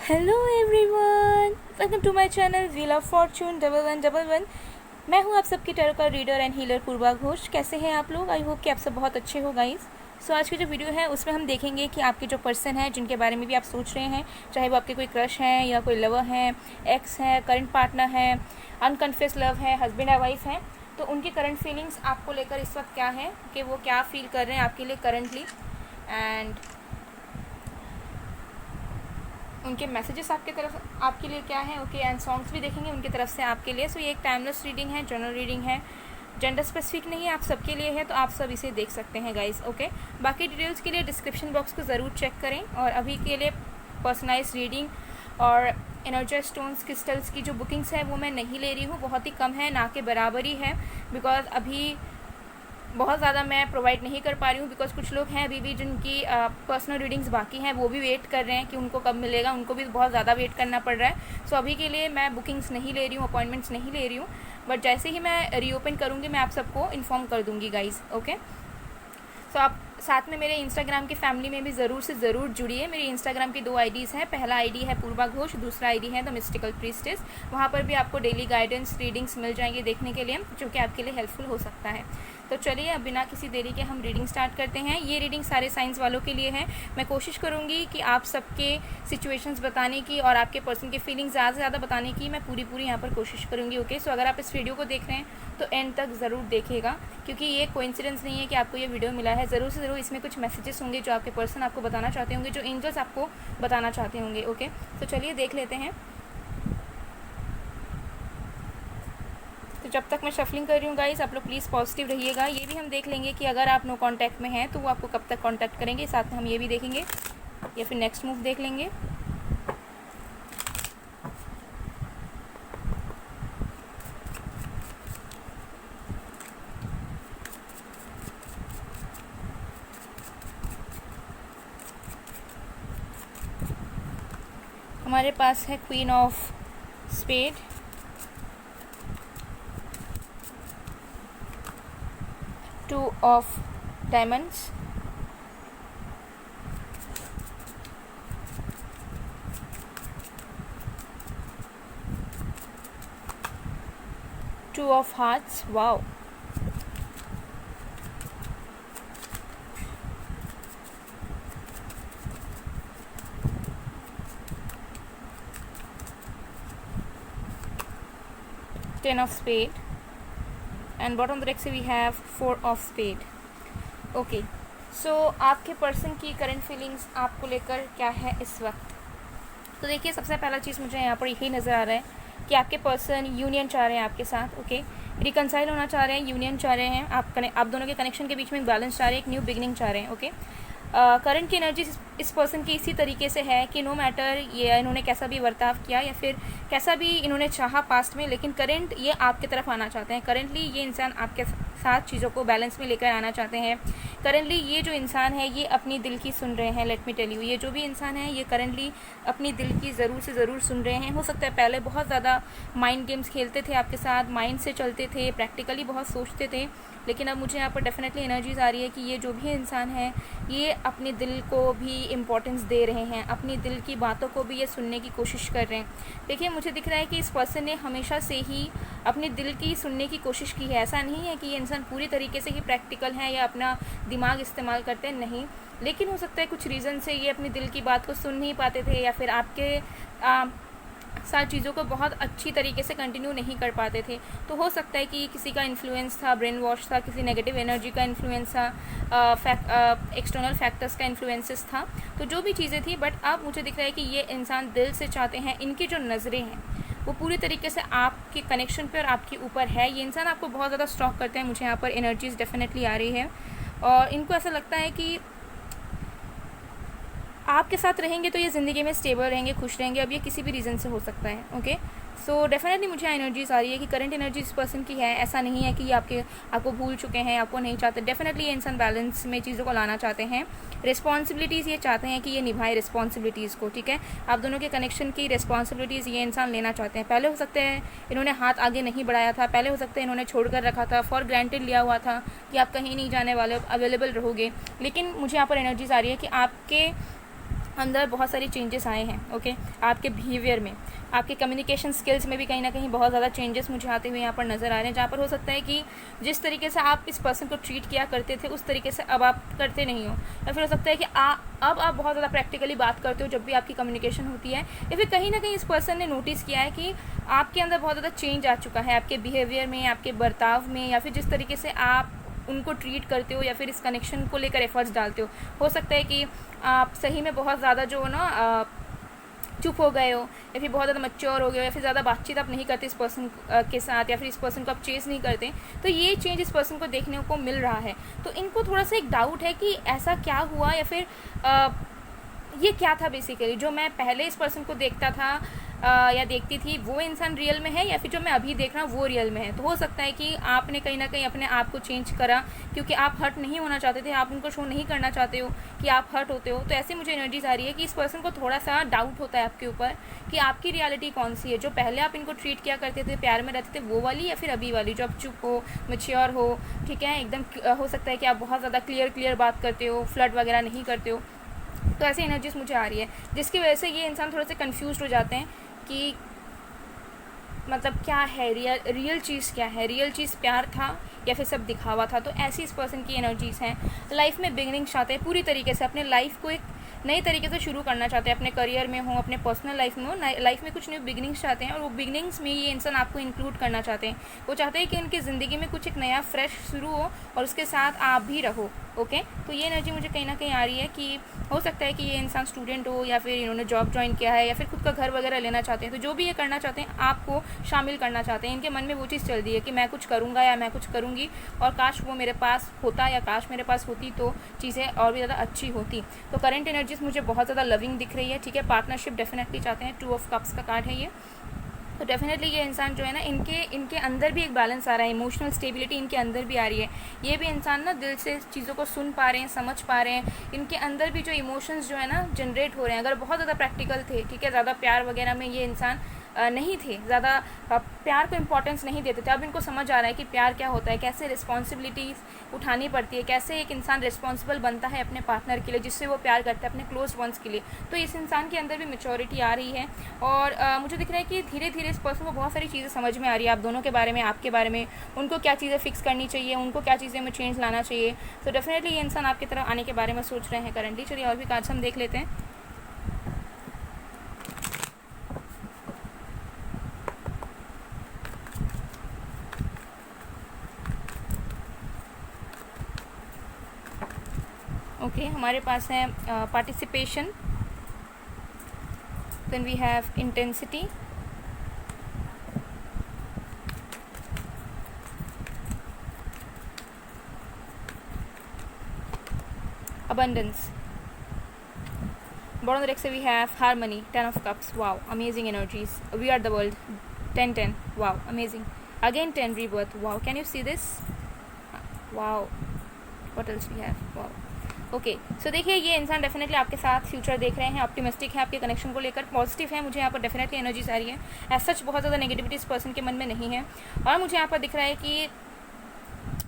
Hello everyone, welcome to my channel wheel of fortune 1111। मैं हूं आप सबकी टैरो का reader and healer Purva Ghosh. कैसे हैं आप लोग? आई होप कि आप सब बहुत अच्छे हो गाइस। सो आज की जो वीडियो है उसमें हम देखेंगे कि आपके जो पर्सन है जिनके बारे में भी आप सोच रहे हैं, चाहे वो आपके कोई क्रश हैं या कोई लवर हैं, एक्स है, करंट पार्टनर है, अनकन्फेस लव है, हस्बैंड या वाइफ है, तो उनकी करंट फीलिंग्स आपको लेकर इस वक्त क्या है कि वो क्या फील कर रहे हैं आपके लिए करंटली, एंड उनके मैसेजेस आपके तरफ आपके लिए क्या है। ओके, एंड सॉन्ग्स भी देखेंगे उनकी तरफ से आपके लिए। सो ये एक टाइमलेस रीडिंग है, जनरल रीडिंग है, जेंडर स्पेसिफिक नहीं है, आप सबके लिए है, तो आप सब इसे देख सकते हैं गाइस। ओके, बाकी डिटेल्स के लिए डिस्क्रिप्शन बॉक्स को ज़रूर चेक करें। और अभी के लिए पर्सनलाइज रीडिंग और एनर्जी स्टोन्स क्रिस्टल्स की जो बुकिंग्स है वो मैं नहीं ले रही हूँ, बहुत ही कम है, ना के बराबर ही है, बिकॉज अभी बहुत ज़्यादा मैं प्रोवाइड नहीं कर पा रही हूँ। बिकॉज कुछ लोग हैं अभी भी जिनकी पर्सनल रीडिंग्स बाकी हैं, वो भी वेट कर रहे हैं कि उनको कब मिलेगा, उनको भी बहुत ज़्यादा वेट करना पड़ रहा है। सो अभी के लिए मैं बुकिंग्स नहीं ले रही हूँ, अपॉइंटमेंट्स नहीं ले रही हूँ, बट जैसे ही मैं रीओपन करूँगी मैं आप सबको इन्फॉर्म कर दूँगी गाइज़। ओके, सो आप साथ में मेरे इंस्टाग्राम की फैमिली में भी ज़रूर से ज़रूर जुड़िए। मेरी इंस्टाग्राम की 2 आईडीज़ हैं, पहला आईडी है पूर्वा घोष, दूसरा आईडी है द मिस्टिकल प्रीस्टेस। वहाँ पर भी आपको डेली गाइडेंस रीडिंग्स मिल जाएंगे देखने के लिए, जो कि आपके लिए हेल्पफुल हो सकता है। तो चलिए अब बिना किसी देरी के हम रीडिंग स्टार्ट करते हैं। ये रीडिंग सारे साइंस वालों के लिए है। मैं कोशिश करूँगी कि आप सबके सिचुएशंस बताने की और आपके पर्सन की फीलिंग्स ज़्यादा से ज़्यादा बताने की मैं पूरी यहाँ पर कोशिश करूँगी। ओके, सो अगर आप इस वीडियो को देख रहे हैं तो एंड तक ज़रूर देखिएगा, क्योंकि ये कोइंसिडेंस नहीं है कि आपको ये वीडियो मिला है। ज़रूर से ज़रूर इसमें कुछ मैसेजेस होंगे जो आपके पर्सन आपको बताना चाहते होंगे, जो एंजल्स आपको बताना चाहते होंगे। ओके, तो चलिए देख लेते हैं। तो जब तक मैं शफलिंग कर रही हूँ गाइस, आप लोग प्लीज़ पॉजिटिव रहिएगा। ये भी हम देख लेंगे कि अगर आप नो कांटेक्ट में हैं तो वो आपको कब तक कांटेक्ट करेंगे, साथ में हम ये भी देखेंगे, या फिर नेक्स्ट मूव देख लेंगे। हमारे पास है queen of spade, two of diamonds, two of hearts, wow, ten of spade, and bottom of the deck से we have 4 of spade. Okay, so आपके पर्सन की करंट फीलिंग्स आपको लेकर क्या है इस वक्त? तो देखिए, सबसे पहला चीज़ मुझे यहाँ पर यही नज़र आ रहा है कि आपके पर्सन यूनियन चाह रहे हैं आपके साथ। ओके, रिकनसाइल होना चाह रहे हैं, यूनियन चाह रहे हैं, आप दोनों के कनेक्शन के बीच में बैलेंस चाह रहे हैं, एक न्यू बिगनिंग चाह रहे हैं। ओके, करंट की एनर्जी इस पर्सन की इसी तरीके से है कि नो मैटर ये इन्होंने कैसा भी बर्ताव किया या फिर कैसा भी इन्होंने चाहा पास्ट में, लेकिन करंट ये आपके तरफ आना चाहते हैं। करंटली ये इंसान आपके साथ चीज़ों को बैलेंस में लेकर आना चाहते हैं। करंटली ये जो इंसान है ये अपनी दिल की सुन रहे हैं। लेट मी टेल यू, ये जो भी इंसान है ये करंटली अपनी दिल की ज़रूर से ज़रूर सुन रहे हैं। हो सकता है पहले बहुत ज़्यादा माइंड गेम्स खेलते थे आपके साथ, माइंड से चलते थे, प्रैक्टिकली बहुत सोचते थे, लेकिन अब मुझे यहाँ पर डेफिनेटली एनर्जीज आ रही है कि ये जो भी इंसान है ये अपने दिल को भी इम्पोर्टेंस दे रहे हैं, अपनी दिल की बातों को भी ये सुनने की कोशिश कर रहे हैं। देखिए, मुझे दिख रहा है कि इस पर्सन ने हमेशा से ही अपने दिल की सुनने की कोशिश की है। ऐसा नहीं है कि ये इंसान पूरी तरीके से ही प्रैक्टिकल है या अपना दिमाग इस्तेमाल करते हैं, नहीं, लेकिन हो सकता है कुछ रीज़न से ये अपनी दिल की बात को सुन नहीं पाते थे या फिर आपके साथ चीज़ों को बहुत अच्छी तरीके से कंटिन्यू नहीं कर पाते थे। तो हो सकता है कि किसी का इन्फ्लुएंस था, ब्रेन वॉश था, किसी नेगेटिव एनर्जी का इन्फ्लुएंस था, एक्सटर्नल फैक्टर्स का इन्फ्लुएंसेस था, तो जो भी चीज़ें थी। बट अब मुझे दिख रहा है कि ये इंसान दिल से चाहते हैं, इनकी जो नज़रें हैं वो पूरी तरीके से आपके कनेक्शन पे और आपके ऊपर है। ये इंसान आपको बहुत ज़्यादा स्टॉक करते हैं, मुझे यहाँ पर एनर्जीज डेफिनेटली आ रही है, और इनको ऐसा लगता है कि आपके साथ रहेंगे तो ये ज़िंदगी में स्टेबल रहेंगे, खुश रहेंगे। अब ये किसी भी रीज़न से हो सकता है। ओके, सो डेफिनेटली मुझे एनर्जीज आ रही है कि करंट एनर्जी इस पर्सन की है। ऐसा नहीं है कि आपको भूल चुके हैं, आपको नहीं चाहते। डेफिनेटली ये इंसान बैलेंस में चीज़ों को लाना चाहते हैं। रिस्पॉन्सिबिलिटीज़ ये चाहते हैं कि ये निभाए रिस्पॉन्सिबिलिटीज़ को, ठीक है। आप दोनों के कनेक्शन की रिस्पॉन्सिबिलिटीज़ ये इंसान लेना चाहते हैं। पहले हो सकते हैं इन्होंने हाथ आगे नहीं बढ़ाया था, पहले हो सकता है इन्होंने छोड़ कर रखा था, फॉर ग्रांटेड लिया हुआ था कि आप कहीं नहीं जाने वाले, अवेलेबल रहोगे। लेकिन मुझे यहाँ पर एनर्जीज आ रही है कि आपके अंदर बहुत सारी चेंजेस आए हैं। ओके, आपके बिहेवियर में, आपके कम्युनिकेशन स्किल्स में भी कहीं ना कहीं बहुत ज़्यादा चेंजेस मुझे आते हुए यहाँ पर नज़र आ रहे हैं, जहाँ पर हो सकता है कि जिस तरीके से आप इस पर्सन को ट्रीट किया करते थे उस तरीके से अब आप करते नहीं हो, या फिर हो सकता है कि अब आप बहुत ज़्यादा प्रैक्टिकली बात करते हो जब भी आपकी कम्युनिकेशन होती है, या फिर कहीं ना कहीं इस पर्सन ने नोटिस किया है कि आपके अंदर बहुत ज़्यादा चेंज आ चुका है आपके बिहेवियर में, आपके बर्ताव में, या फिर जिस तरीके से आप उनको ट्रीट करते हो या फिर इस कनेक्शन को लेकर एफर्ट्स डालते हो सकता है कि आप सही में बहुत ज़्यादा जो ना चुप हो गए हो, या फिर बहुत ज़्यादा मैच्योर हो गए हो, या फिर ज़्यादा बातचीत आप नहीं करते इस पर्सन के साथ, या फिर इस पर्सन को आप चेस नहीं करते। तो ये चेंज इस पर्सन को देखने को मिल रहा है। तो इनको थोड़ा सा एक डाउट है कि ऐसा क्या हुआ, या फिर ये क्या था बेसिकली, जो मैं पहले इस पर्सन को देखता था या देखती थी वो इंसान रियल में है, या फिर जो मैं अभी देख रहा हूँ वो रियल में है। तो हो सकता है कि आपने कहीं ना कहीं अपने आप को चेंज करा क्योंकि आप हर्ट नहीं होना चाहते थे, आप उनको शो नहीं करना चाहते हो कि आप हर्ट होते हो। तो ऐसे मुझे एनर्जीज आ रही है कि इस पर्सन को थोड़ा सा डाउट होता है आपके ऊपर कि आपकी रियलिटी कौन सी है, जो पहले आप इनको ट्रीट किया करते थे, प्यार में रहते थे, वो वाली, या फिर अभी वाली जो आप चुप हो, मैच्योर हो, ठीक है, एकदम हो सकता है कि आप बहुत ज़्यादा क्लियर बात करते हो, फ्लर्ट वगैरह नहीं करते हो। तो ऐसी एनर्जीज मुझे आ रही है जिसकी वजह से ये इंसान थोड़े से कन्फ्यूज हो जाते हैं कि मतलब क्या है रियल चीज़, क्या है रियल चीज़, प्यार था या फिर सब दिखावा था। तो ऐसी इस पर्सन की एनर्जीज़ हैं। लाइफ में बिगनिंग चाहते हैं पूरी तरीके से, अपने लाइफ को एक नई तरीके से शुरू करना चाहते हैं, अपने करियर में हो, अपने पर्सनल लाइफ में हो, लाइफ में कुछ न्यू बिगनिंग्स चाहते हैं, और वो बिगनिंग्स में ये इंसान आपको इंक्लूड करना चाहते हैं। वो चाहते हैं कि उनकी ज़िंदगी में कुछ एक नया फ्रेश शुरू हो और उसके साथ आप भी रहो। ओके, तो ये एनर्जी मुझे कहीं ना कहीं आ रही है कि हो सकता है कि ये इंसान स्टूडेंट हो, या फिर इन्होंने जॉब ज्वाइन किया है, या फिर खुद का घर वगैरह लेना चाहते हैं। तो जो भी ये करना चाहते हैं आपको शामिल करना चाहते हैं। इनके मन में वो चीज़ चल रही है कि मैं कुछ करूँगा या मैं कुछ करूँगी, और काश वो मेरे पास होता या काश मेरे पास होती तो चीज़ें और भी ज़्यादा अच्छी होती। तो करंट एनर्जीज मुझे बहुत ज़्यादा लविंग दिख रही है। ठीक है, पार्टनरशिप डेफिनेटली चाहते हैं। 2 ऑफ कप्स का कार्ड है ये। तो डेफिनेटली ये इंसान जो है ना, इनके अंदर भी एक बैलेंस आ रहा है, इमोशनल स्टेबिलिटी इनके अंदर भी आ रही है। ये भी इंसान ना दिल से चीज़ों को सुन पा रहे हैं, समझ पा रहे हैं। इनके अंदर भी जो इमोशंस जो है ना जनरेट हो रहे हैं। अगर बहुत ज़्यादा प्रैक्टिकल थे, ठीक है, ज़्यादा प्यार वगैरह में ये इंसान नहीं थे, ज़्यादा प्यार को इम्पोर्टेंस नहीं देते थे, अब इनको समझ आ रहा है कि प्यार क्या होता है, कैसे रिस्पॉन्सिबिलिटीज़ उठानी पड़ती है, कैसे एक इंसान रिस्पॉन्सिबल बनता है अपने पार्टनर के लिए जिससे वो प्यार करता है, अपने क्लोज वंस के लिए। तो इस इंसान के अंदर भी मैच्योरिटी आ रही है, और मुझे दिख रहा है कि धीरे धीरे इस पर्सन को बहुत सारी चीज़ें समझ में आ रही है, आप दोनों के बारे में, आपके बारे में, उनको क्या चीज़ें फिक्स करनी चाहिए, उनको क्या चीज़ें में चेंज लाना चाहिए। तो डेफिनेटली ये इंसान आपकी तरफ आने के बारे में सोच रहे हैं करंटली। चलिए और भी कार्ड्स हम देख लेते हैं। ओके, हमारे पास है participation, then we have intensity, abundance. Bottom of the deck, we have harmony, 10 of cups. Wow, amazing energies. We are the world, 10. Wow, amazing. Again 10, rebirth. Wow, can you see this? Wow. What else we have? Wow. Okay, so देखिए ये इंसान definitely आपके साथ future देख रहे हैं, optimistic है आपके कनेक्शन को लेकर, पॉजिटिव है। मुझे यहाँ पर डेफिनेटली एनर्जीज आ रही है। एज सच बहुत ज़्यादा नेगेटिविटी इस पर्सन के मन में नहीं है। और मुझे यहाँ पर दिख रहा है कि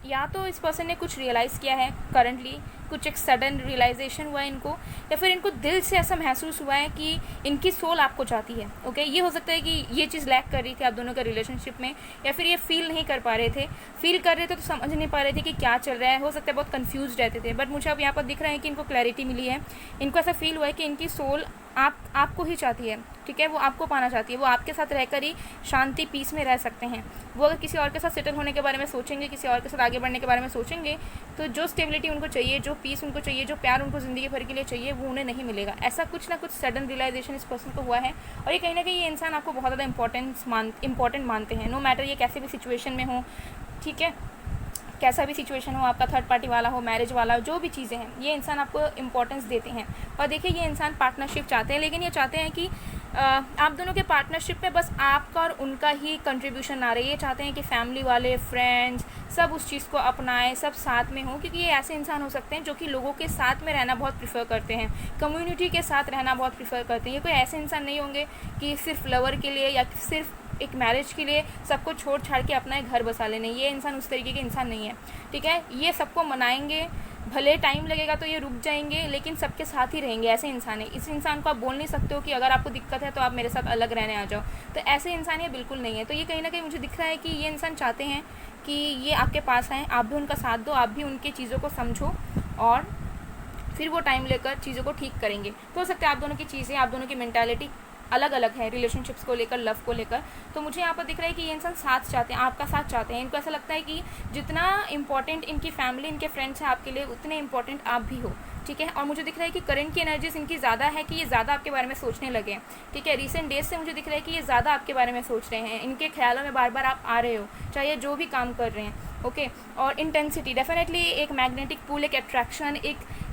या तो इस पर्सन ने कुछ रियलाइज़ किया है करंटली, कुछ एक सडन रियलाइजेशन हुआ है इनको, या फिर इनको दिल से ऐसा महसूस हुआ है कि इनकी सोल आपको चाहती है। ओके, ये हो सकता है कि ये चीज़ लैक कर रही थी आप दोनों के रिलेशनशिप में, या फिर ये फील नहीं कर पा रहे थे, फील कर रहे थे तो समझ नहीं पा रहे थे कि क्या चल रहा है। हो सकता है बहुत कंफ्यूज रहते थे, बट मुझे अब यहाँ पर दिख रहा है कि इनको क्लैरिटी मिली है। इनको ऐसा फील हुआ है कि इनकी सोल आपको ही चाहती है। ठीक है, वो आपको पाना चाहती है, वो आपके साथ रहकर ही शांति पीस में रह सकते हैं। वो अगर किसी और के साथ सेटल होने के बारे में सोचेंगे, किसी और के साथ आगे बढ़ने के बारे में सोचेंगे, तो जो स्टेबिलिटी उनको चाहिए, जो पीस उनको चाहिए, जो प्यार उनको ज़िंदगी भर के लिए चाहिए, वो उन्हें नहीं मिलेगा। ऐसा कुछ ना कुछ सडन रियलाइजेशन इस पर्सन को हुआ है, और ये कहीं ना कहीं ये इंसान आपको बहुत ज़्यादा इंपॉर्टेंट मानते हैं। नो मैटर ये कैसे भी सिचुएशन में हो, ठीक है, कैसा भी सिचुएशन हो, आपका थर्ड पार्टी वाला हो, मैरिज वाला, जो भी चीज़ें हैं, ये इंसान आपको इंपॉर्टेंस देते हैं। और देखिए ये इंसान पार्टनरशिप चाहते हैं, लेकिन ये चाहते हैं कि आप दोनों के पार्टनरशिप में बस आपका और उनका ही कंट्रीब्यूशन आ रही है। ये चाहते हैं कि फैमिली वाले, फ्रेंड्स, सब उस चीज़ को अपनाएं, सब साथ में हो, क्योंकि ये ऐसे इंसान हो सकते हैं जो कि लोगों के साथ में रहना बहुत प्रीफर करते हैं, कम्युनिटी के साथ रहना बहुत प्रीफर करते हैं। ये कोई ऐसे इंसान नहीं होंगे कि सिर्फ लवर के लिए या सिर्फ एक मैरिज के लिए सबको छोड़ छाड़ के अपना एक घर बसा लेने। ये इंसान उस तरीके के इंसान नहीं है। ठीक है, ये सबको मनाएंगे, भले टाइम लगेगा तो ये रुक जाएंगे, लेकिन सबके साथ ही रहेंगे। ऐसे इंसान है। इस इंसान को आप बोल नहीं सकते हो कि अगर आपको दिक्कत है तो आप मेरे साथ अलग रहने आ जाओ। तो ऐसे इंसान ये बिल्कुल नहीं है। तो ये कहीं ना कहीं मुझे दिख रहा है कि ये इंसान चाहते हैं कि ये आपके पास आएँ, आप भी उनका साथ दो, आप भी उनकी चीज़ों को समझो, और फिर वो टाइम लेकर चीज़ों को ठीक करेंगे। तो हो सकता है आप दोनों की चीज़ें, आप दोनों की मेंटालिटी अलग अलग है रिलेशनशिप्स को लेकर, लव को लेकर। तो मुझे यहाँ पर दिख रहा है कि ये इंसान साथ चाहते हैं, आपका साथ चाहते हैं। इनको ऐसा लगता है कि जितना इंपॉर्टेंट इनकी फैमिली, इनके फ्रेंड्स हैं आपके लिए, उतने इंपॉर्टेंट आप भी हो, ठीक है। और मुझे दिख रहा है कि करंट की एनर्जीज इनकी ज़्यादा है कि ये ज़्यादा आपके बारे में सोचने लगे हैं, ठीक है। रिसेंट डेज से मुझे दिख रहा है कि ये ज़्यादा आपके बारे में सोच रहे हैं, इनके ख्यालों में बार बार आप आ रहे हो, चाहे जो भी काम कर रहे हैं, ओके। और इंटेंसिटी डेफिनेटली एक मैग्नेटिक पुल, एक अट्रैक्शन,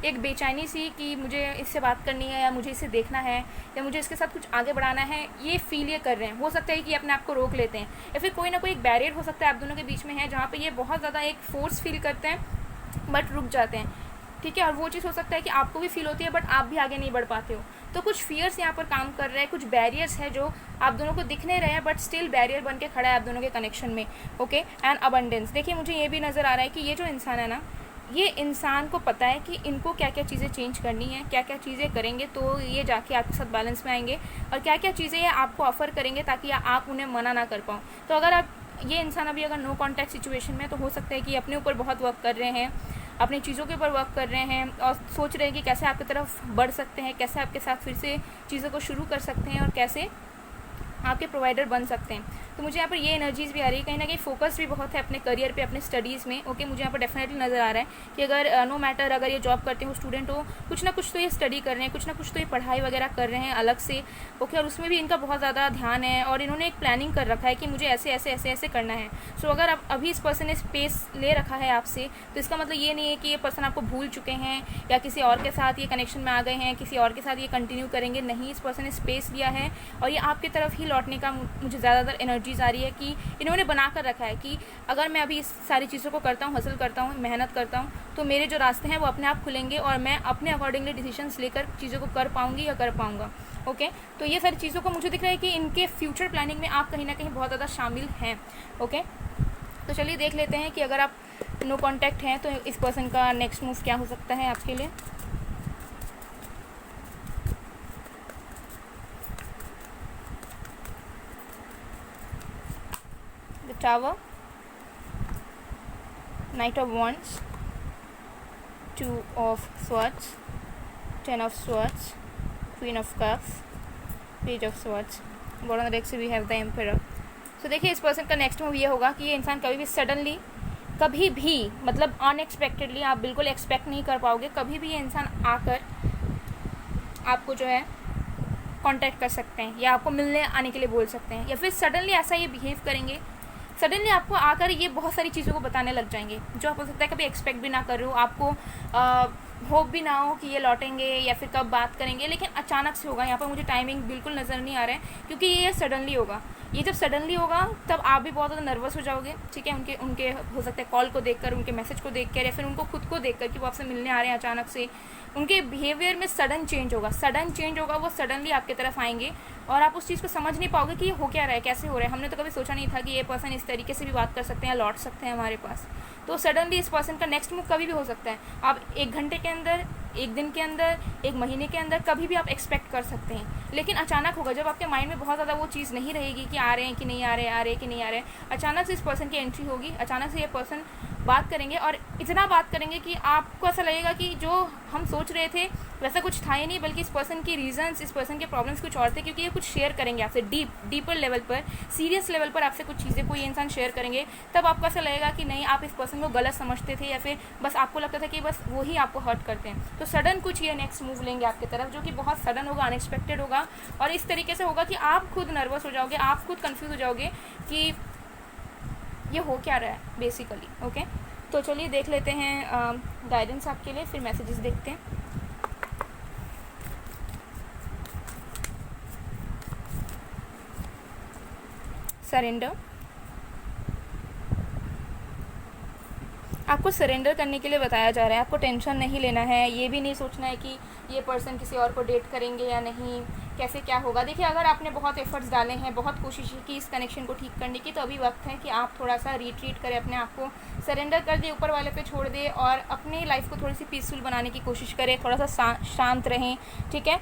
एक बेचैनी सी कि मुझे इससे बात करनी है, या मुझे इसे देखना है, या मुझे इसके साथ कुछ आगे बढ़ाना है, ये फील ये कर रहे हैं। हो सकता है कि अपने आप को रोक लेते हैं, या फिर कोई ना कोई एक बैरियर हो सकता है आप दोनों के बीच में है, जहाँ पे ये बहुत ज़्यादा एक फोर्स फील करते हैं बट रुक जाते हैं, ठीक है। और वो चीज़ हो सकता है कि आपको भी फील होती है बट आप भी आगे नहीं बढ़ पाते हो। तो कुछ फियर्स यहाँ पर काम कर रहे हैं, कुछ बैरियर्स है जो आप दोनों को दिख नहीं रहे हैं बट स्टिल बैरियर बन के खड़ा है आप दोनों के कनेक्शन में, ओके। एंड अबंडेंस, देखिए मुझे ये भी नज़र आ रहा है कि ये जो इंसान है ना, ये इंसान को पता है कि इनको क्या क्या चीज़ें चेंज करनी है, क्या क्या चीज़ें करेंगे तो ये जाके आपके साथ बैलेंस में आएंगे, और क्या क्या चीज़ें ये आपको ऑफ़र करेंगे ताकि आप उन्हें मना ना कर पाओ। तो अगर आप ये इंसान अभी अगर नो कॉन्टैक्ट सिचुएशन में, तो हो सकता है कि अपने ऊपर बहुत वर्क कर रहे हैं, अपनी चीज़ों के ऊपर वर्क कर रहे हैं, और सोच रहे हैं कि कैसे आपकी तरफ बढ़ सकते हैं, कैसे आपके साथ फिर से चीज़ों को शुरू कर सकते हैं, और कैसे आपके प्रोवाइडर बन सकते हैं। तो मुझे यहाँ पर ये एनर्जीज़ भी आ रही है, कहीं ना कहीं फोकस भी बहुत है अपने करियर पे, अपने स्टडीज़ में, ओके। मुझे यहाँ पर डेफिनेटली नज़र आ रहा है कि अगर नो मैटर अगर ये जॉब करते हो, स्टूडेंट हो, कुछ ना कुछ तो ये स्टडी कर रहे हैं, कुछ ना कुछ तो ये पढ़ाई वगैरह कर रहे हैं अलग से, ओके। और उसमें भी इनका बहुत ज़्यादा ध्यान है, और इन्होंने एक प्लानिंग कर रखा है कि मुझे ऐसे ऐसे ऐसे ऐसे करना है। सो अगर आप अभी इस पर्सन ने स्पेस ले रखा है आपसे, तो इसका मतलब ये नहीं है कि ये पर्सन आपको भूल चुके हैं, या किसी और के साथ ये कनेक्शन में आ गए हैं, किसी और के साथ ये कंटिन्यू करेंगे, नहीं। इस पर्सन ने स्पेस लिया है, और ये आपकी तरफ ही लौटने का मुझे ज़्यादातर एनर्जीज़ आ रही है कि इन्होंने बना कर रखा है कि अगर मैं अभी इस सारी चीज़ों को करता हूँ, हसल करता हूँ, मेहनत करता हूँ, तो मेरे जो रास्ते हैं वो अपने आप खुलेंगे, और मैं अपने अकॉर्डिंगली डिसीजंस लेकर चीज़ों को कर पाऊँगी या कर पाऊँगा, ओके। तो ये सारी चीज़ों को मुझे दिख रहा है कि इनके फ्यूचर प्लानिंग में आप कहीं ना कहीं बहुत ज़्यादा शामिल हैं, ओके। तो चलिए देख लेते हैं कि अगर आप नो कॉन्टैक्ट हैं तो इस पर्सन का नेक्स्ट मूव क्या हो सकता है आपके लिए। Tower, night of wands, 2 of swords, 10 of swords, queen of cups, page of swords, bottom deck से वी हैव द एम्परर। तो देखिए इस पर्सन का नेक्स्ट मूव ये होगा कि ये इंसान कभी भी सडनली, कभी भी मतलब अनएक्सपेक्टेडली, आप बिल्कुल एक्सपेक्ट नहीं कर पाओगे, कभी भी ये इंसान आकर आपको जो है कांटेक्ट कर सकते हैं, या आपको मिलने आने के लिए बोल सकते हैं, या फिर सडनली ऐसा ये बिहेव करेंगे, सडनली आपको आकर ये बहुत सारी चीज़ों को बताने लग जाएंगे जो आप हो सकता है कभी एक्सपेक्ट भी ना कर रहे हो, आपको होप भी ना हो कि ये लौटेंगे या फिर कब बात करेंगे, लेकिन अचानक से होगा। यहाँ पर मुझे टाइमिंग बिल्कुल नज़र नहीं आ रहा है, क्योंकि ये सडनली होगा। ये जब सडनली होगा तब आप भी बहुत ज़्यादा नर्वस हो जाओगे, ठीक है। उनके हो सकता है कॉल को देखकर, उनके मैसेज को देखकर, या फिर उनको खुद को देखकर कि वो आपसे मिलने आ रहे हैं अचानक से, उनके बिहेवियर में सडन चेंज होगा, वो सडनली आपकी तरफ आएंगे, और आप उस चीज़ को समझ नहीं पाओगे कि ये हो क्या रहा है, कैसे हो रहा है। हमने तो कभी सोचा नहीं था कि ये पर्सन इस तरीके से भी बात कर सकते हैं, लौट सकते हैं हमारे पास। तो सडनली इस पर्सन का नेक्स्ट मूव कभी भी हो सकता है। आप 1 घंटे के अंदर, 1 दिन के अंदर, 1 महीने के अंदर, कभी भी आप एक्सपेक्ट कर सकते हैं, लेकिन अचानक होगा जब आपके माइंड में बहुत ज़्यादा वो चीज़ नहीं रहेगी कि आ रहे हैं कि नहीं आ रहे, आ रहे कि नहीं आ रहे। अचानक से इस पर्सन की एंट्री होगी, अचानक से ये पर्सन बात करेंगे, और इतना बात करेंगे कि आपको ऐसा लगेगा कि जो हम सोच रहे थे वैसा कुछ था ही नहीं, बल्कि इस पर्सन की रीजंस, इस पर्सन के प्रॉब्लम्स कुछ और थे, क्योंकि ये कुछ शेयर करेंगे आपसे डीपर लेवल पर, सीरियस लेवल पर आपसे कुछ चीज़ें कोई इंसान शेयर करेंगे, तब आपको ऐसा लगेगा कि नहीं, आप इस पर्सन को गलत समझते थे, या फिर बस आपको लगता था कि बस वो ही आपको हर्ट करते हैं। तो सडन कुछ ये नेक्स्ट मूव लेंगे आपकी तरफ, जो कि बहुत सडन होगा, अनएक्सपेक्टेड होगा, और इस तरीके से होगा कि आप खुद नर्वस हो जाओगे, आप खुद कन्फ्यूज हो जाओगे कि ये हो क्या रहा है बेसिकली, ओके। तो चलिए देख लेते हैं गाइडेंस आपके लिए, फिर मैसेजेस देखते हैं। सरेंडर, आपको सरेंडर करने के लिए बताया जा रहा है, आपको टेंशन नहीं लेना है, ये भी नहीं सोचना है कि ये पर्सन किसी और को डेट करेंगे या नहीं, कैसे क्या होगा। देखिए, अगर आपने बहुत एफर्ट्स डाले हैं, बहुत कोशिश की इस कनेक्शन को ठीक करने की, तो अभी वक्त है कि आप थोड़ा सा रिट्रीट करें, अपने आप को सरेंडर कर दे, ऊपर वाले पे छोड़ दे और अपनी लाइफ को थोड़ी सी पीसफुल बनाने की कोशिश करें। थोड़ा सा शांत रहें, ठीक है,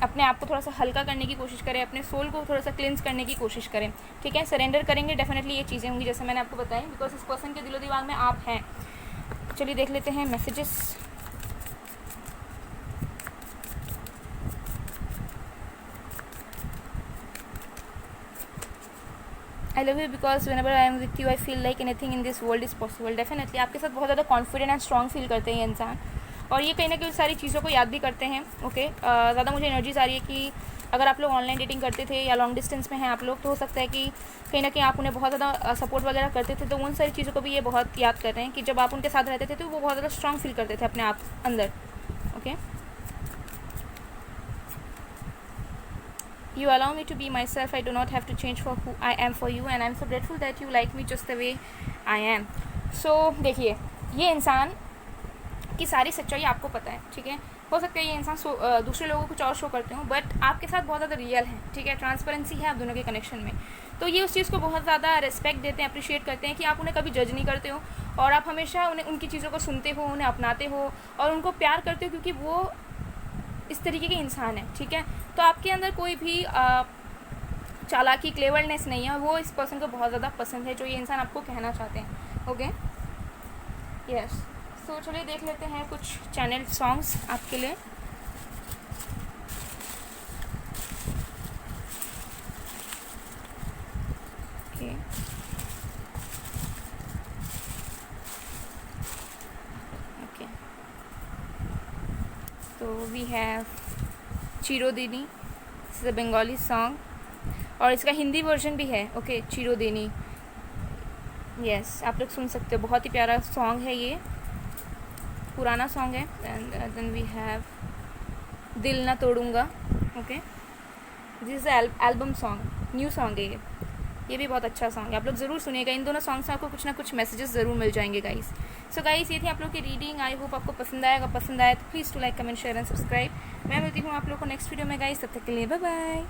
अपने आप को थोड़ा सा हल्का करने की कोशिश करें, अपने सोल को थोड़ा सा क्लिंस करने की कोशिश करें, ठीक है। सरेंडर करेंगे डेफिनेटली ये चीज़ें होंगी जैसे मैंने आपको बताई, बिकॉज इस पर्सन के दिलो दिमाग में आप हैं। चलिए देख लेते हैं messages. I love you because when ever I am with you I feel like anything in this world is possible. Definitely आपके साथ बहुत ज़्यादा कॉन्फिडेंट एंड स्ट्रॉन्ग फील करते हैं ये इंसान, और ये कहीं ना कहीं सारी चीज़ों को याद भी करते हैं। ओके, ज़्यादा मुझे एनर्जीज आ रही है कि अगर आप लोग ऑनलाइन डेटिंग करते थे या लॉन्ग डिस्टेंस में हैं आप लोग, तो हो सकता है कि कहीं ना कहीं आप उन्हें बहुत ज़्यादा सपोर्ट वगैरह करते थे, तो उन सारी चीज़ों को भी ये बहुत याद कर रहे हैं कि जब आप उनके साथ रहते थे तो वो बहुत ज़्यादा स्ट्रॉन्ग फील करते थे अपने आप अंदर। Okay, you allow me to be myself, I do not have to change for who I am for you and I am so grateful that you like me just the way I am। so देखिए, ये इंसान की सारी सच्चाई आपको पता है, ठीक है। हो सकता है ये इंसान दूसरे लोगों को कुछ और शो करते हो, बट आपके साथ बहुत ज़्यादा रियल है, ठीक है, ट्रांसपेरेंसी है आप दोनों के कनेक्शन में। तो ये उस चीज़ को बहुत ज़्यादा रिस्पेक्ट देते हैं, अप्रिशिएट करते हैं कि आप उन्हें कभी जज नहीं करते हो और आप हमेशा उन्हें उनकी चीज़ों को सुनते हो, उन्हें अपनाते हो और उनको प्यार करते हो, क्योंकि वो इस तरीके के इंसान है, ठीक है। तो आपके अंदर कोई भी चालाकी, क्लेवरनेस नहीं है, वो इस पर्सन को बहुत ज़्यादा पसंद है, जो ये इंसान आपको कहना चाहते हैं। Okay, yes. सो चलिए देख लेते हैं कुछ चैनल सॉन्ग्स आपके लिए। ओके, ओके, तो we have Chirodini, this is a Bengali song और इसका हिंदी वर्जन भी है। ओके, चिरोदिनी, यस, आप लोग सुन सकते हो, बहुत ही प्यारा सॉन्ग है, ये पुराना सॉन्ग है। एंड देन वी हैव दिल ना तोड़ूंगा। Okay, this is album song, new song है ये भी बहुत अच्छा सॉन्ग है, आप लोग ज़रूर सुनिएगा। इन दोनों सॉन्ग से आपको कुछ ना कुछ मैसेजेस ज़रूर मिल जाएंगे गाइस। सो गाइस, ये थी आप लोग की रीडिंग। आई होप आपको पसंद आएगा। पसंद आए तो please to like, comment, share and subscribe. मैं मिलती हूँ आप लोग को नेक्स्ट वीडियो में गाइस, तब तक के लिए बाय बाय।